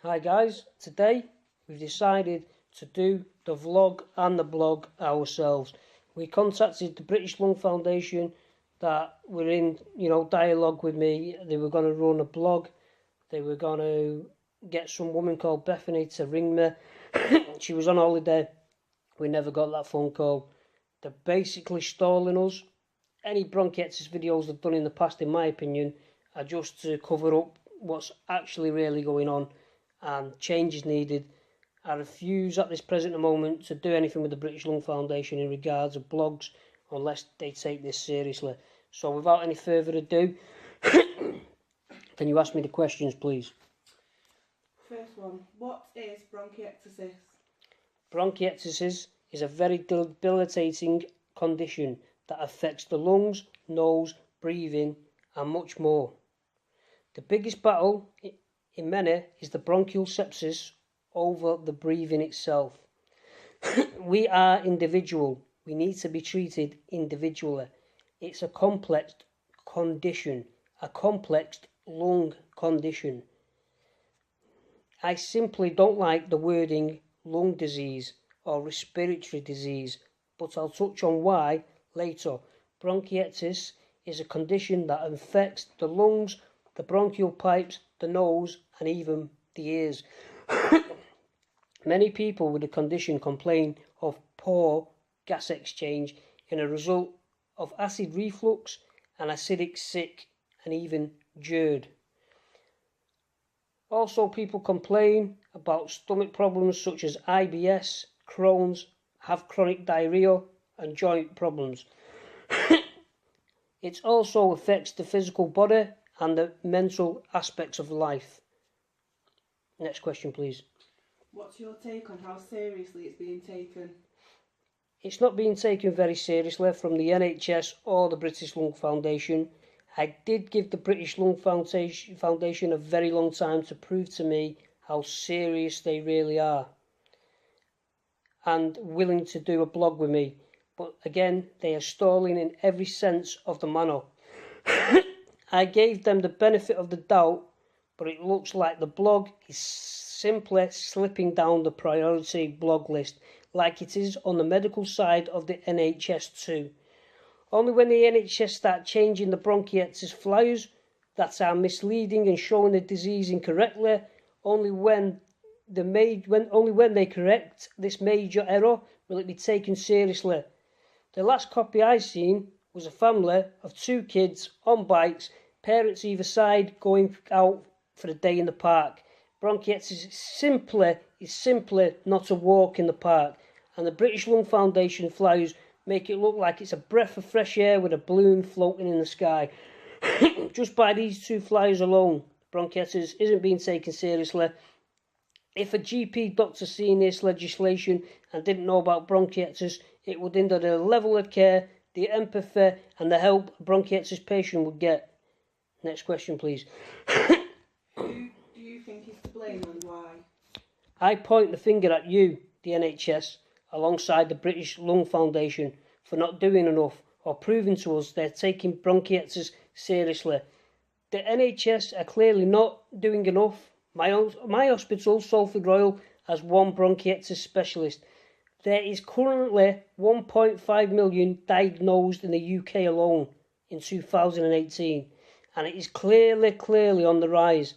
Hi guys, today we've decided to do the vlog and the blog ourselves. We contacted the British Lung Foundation that were in, dialogue with me. They were going to run a blog. They were going to get some woman called Bethany to ring me. She was on holiday. We never got that phone call. They're basically stalling us. Any bronchiectasis videos they've done in the past, in my opinion, are just to cover up what's actually really going on, and change is needed. I refuse at this present moment to do anything with the British Lung Foundation in regards of blogs unless they take this seriously. So without any further ado, can you ask me the questions, please? First one, what is bronchiectasis? Bronchiectasis is a very debilitating condition that affects the lungs, nose, breathing and much more. The biggest battle in many is the bronchial sepsis over the breathing itself. We are individual. We need to be treated individually. It's a complex condition, a complex lung condition. I simply don't like the wording lung disease or respiratory disease, but I'll touch on why later. Bronchiectasis is a condition that affects the lungs, the bronchial pipes, the nose and even the ears. Many people with the condition complain of poor gas exchange in a result of acid reflux and acidic sick and even GERD. Also, people complain about stomach problems such as IBS, Crohn's, have chronic diarrhea and joint problems. It also affects the physical body and the mental aspects of life. Next question, please. What's your take on how seriously it's being taken? It's not being taken very seriously from the NHS or the British Lung Foundation. I did give the British Lung Foundation a very long time to prove to me how serious they really are and willing to do a blog with me. But again, they are stalling in every sense of the manner. I gave them the benefit of the doubt, but it looks like the blog is simply slipping down the priority blog list, like it is on the medical side of the NHS too. Only when the NHS start changing the bronchiectasis flyers that are misleading and showing the disease incorrectly, only when they correct this major error will it be taken seriously. The last copy I seen was a family of 2 kids on bikes, parents either side going out for a day in the park. Bronchiectasis is simply not a walk in the park, and the British Lung Foundation flyers make it look like it's a breath of fresh air with a balloon floating in the sky. Just by these 2 flyers alone, bronchiectasis isn't being taken seriously. If a GP doctor seen this legislation and didn't know about bronchiectasis, it would hinder the level of care, the empathy and the help a bronchiectasis patient would get. Next question, please. Who do you think is to blame and why? I point the finger at you, the NHS, alongside the British Lung Foundation, for not doing enough or proving to us they're taking bronchiectasis seriously. The NHS are clearly not doing enough. My hospital, Salford Royal, has 1 bronchiectasis specialist. There is currently 1.5 million diagnosed in the UK alone in 2018, and it is clearly on the rise.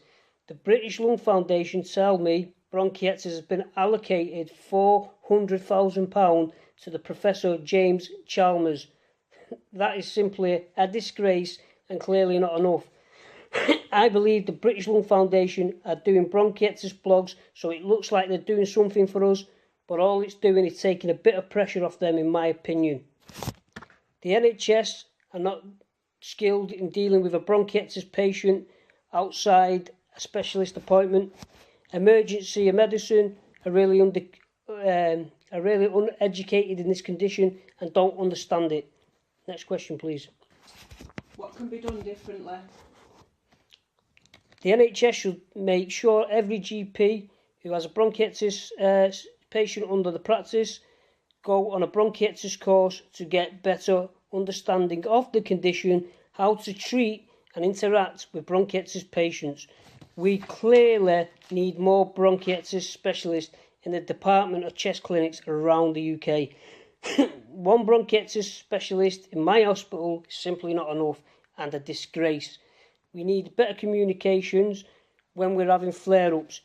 The British Lung Foundation tell me bronchiectasis has been allocated £400,000 to the Professor James Chalmers. That is simply a disgrace and clearly not enough. I believe the British Lung Foundation are doing bronchiectasis blogs so it looks like they're doing something for us, but all it's doing is taking a bit of pressure off them, in my opinion. The NHS are not skilled in dealing with a bronchiectasis patient outside a specialist appointment. Emergency medicine are really uneducated in this condition and don't understand it. Next question, please. What can be done differently? The NHS should make sure every GP who has a bronchiectasis patient under the practice go on a bronchiectasis course to get better understanding of the condition, how to treat and interact with bronchiectasis patients. We clearly need more bronchiectasis specialists in the Department of Chest clinics around the UK. One bronchiectasis specialist in my hospital is simply not enough and a disgrace. We need better communications when we're having flare-ups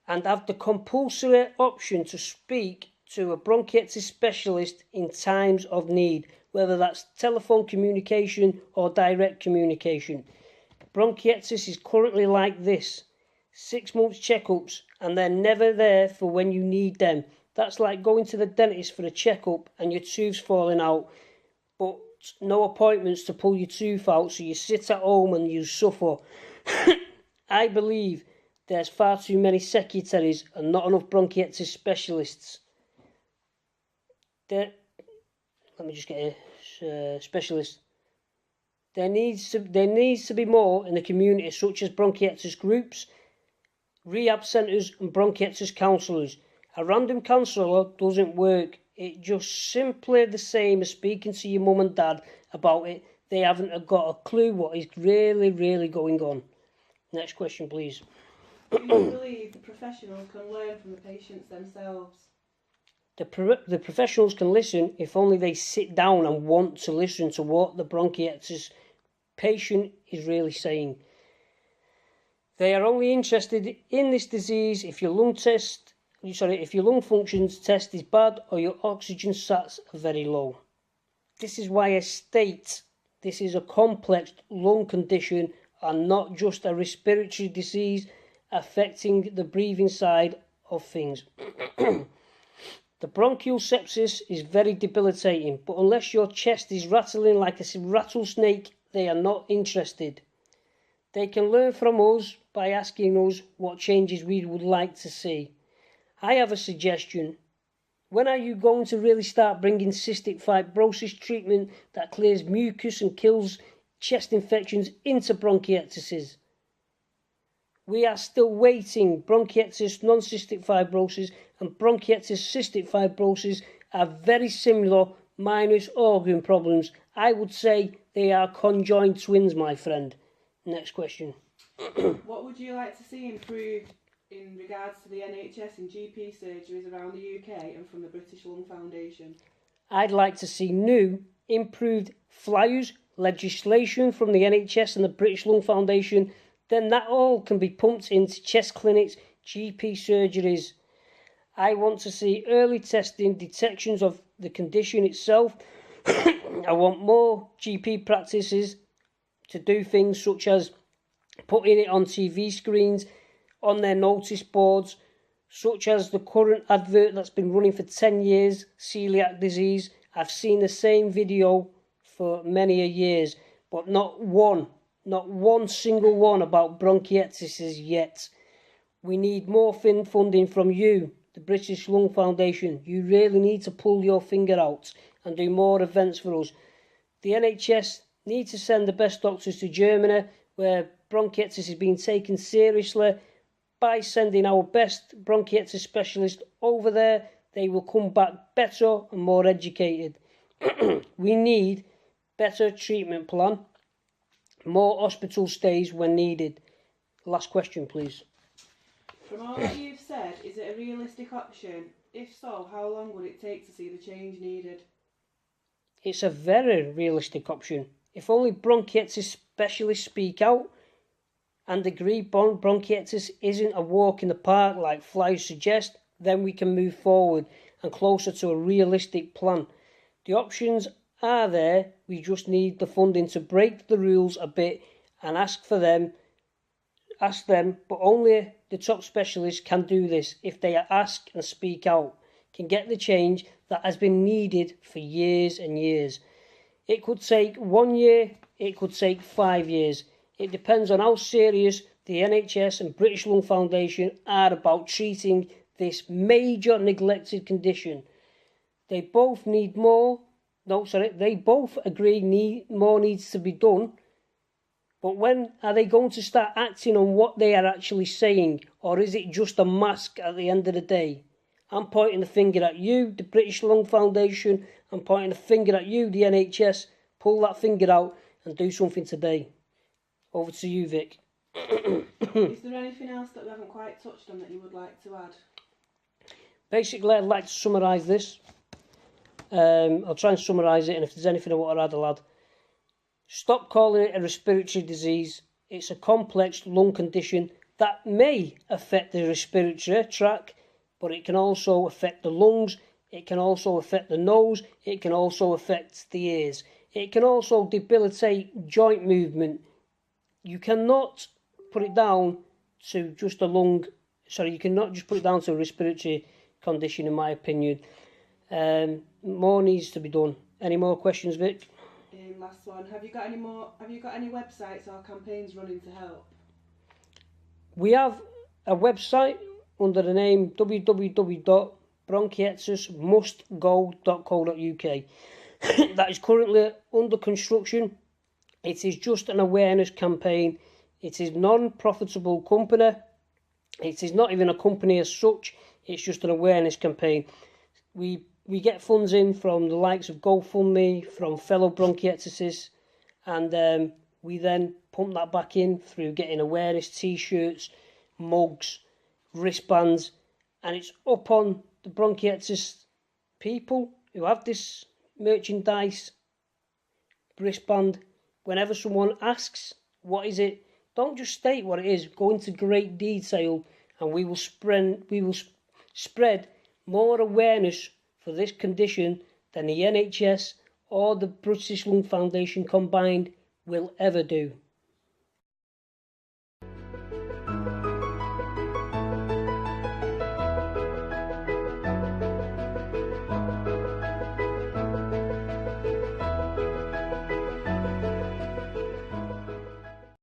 and have the compulsory option to speak to a bronchiectasis specialist in times of need, whether that's telephone communication or direct communication. Bronchiectasis is currently like this: 6 months checkups and they're never there for when you need them. That's like going to the dentist for a checkup and your tooth's falling out, but no appointments to pull your tooth out, so you sit at home and you suffer. I believe there's far too many secretaries and not enough bronchiectasis specialists. Let me just get a specialist. There needs to be more in the community, such as bronchiectasis groups, rehab centres and bronchiectasis counsellors. A random counsellor doesn't work. It's just simply the same as speaking to your mum and dad about it. They haven't got a clue what is really going on. Next question, please. Do you believe the professionals can learn from the patients themselves? The professionals can listen if only they sit down and want to listen to what the bronchiectasis patient is really saying. They are only interested in this disease if your lung function test is bad or your oxygen sats are very low. This is why I state this is a complex lung condition and not just a respiratory disease affecting the breathing side of things. The bronchial sepsis is very debilitating, but unless your chest is rattling like a rattlesnake, they are not interested. They can learn from us by asking us what changes we would like to see. I have a suggestion. When are you going to really start bringing cystic fibrosis treatment that clears mucus and kills chest infections into bronchiectasis? We are still waiting. Bronchiectasis non-cystic fibrosis and bronchiectasis cystic fibrosis are very similar, minus organ problems. I would say they are conjoined twins, my friend. Next question. What would you like to see improved in regards to the NHS and GP surgeries around the UK and from the British Lung Foundation? I'd like to see new, improved flyers, legislation from the NHS and the British Lung Foundation. Then that all can be pumped into chest clinics, GP surgeries. I want to see early testing, detections of the condition itself. I want more GP practices to do things such as putting it on TV screens, on their notice boards, such as the current advert that's been running for 10 years, celiac disease. I've seen the same video for many years, but not one single one about bronchiectasis yet. We need more funding from you, the British Lung Foundation. You really need to pull your finger out and do more events for us. The NHS need to send the best doctors to Germany, where bronchiectasis is being taken seriously. By sending our best bronchiectasis specialists over there, they will come back better and more educated. We need better treatment plan, more hospital stays when needed. Last question, please. From all that you've said, is it a realistic option? If so, how long would it take to see the change needed? It's a very realistic option. If only bronchiectasis specialists speak out and agree bronchiectasis isn't a walk in the park like flyers suggest, then we can move forward and closer to a realistic plan. The options are there, we just need the funding to break the rules a bit and ask them, but only the top specialists can do this. If they ask and speak out, can get the change that has been needed for years and years. It could take 1 year, it could take 5 years. It depends on how serious the NHS and British Lung Foundation are about treating this major neglected condition. They both agree more needs to be done. But when are they going to start acting on what they are actually saying? Or is it just a mask at the end of the day? I'm pointing the finger at you, the British Lung Foundation. I'm pointing the finger at you, the NHS. Pull that finger out and do something today. Over to you, Vic. Is there anything else that we haven't quite touched on that you would like to add? Basically, I'd like to summarise this. I'll try and summarise it, and if there's anything I want to add, I'll add. Stop calling it a respiratory disease. It's a complex lung condition that may affect the respiratory tract, but it can also affect the lungs, it can also affect the nose, it can also affect the ears. It can also debilitate joint movement. You cannot put it down to just a lung, you cannot just put it down to a respiratory condition, in my opinion. More needs to be done. Any more questions, Vic? Last one. Have you got any websites or campaigns running to help? We have a website under the name www.bronchiectasis.mustgo.co.uk. That is currently under construction. It is just an awareness campaign. It is non-profitable company. It is not even a company as such. It's just an awareness campaign. We get funds in from the likes of GoFundMe, from fellow bronchiectasis, and we then pump that back in through getting awareness t-shirts, mugs, wristbands, and it's up on the bronchiectasis people who have this merchandise wristband. Whenever someone asks, what is it? Don't just state what it is. Go into great detail, and we will spread more awareness for this condition than the NHS or the British Lung Foundation combined will ever do.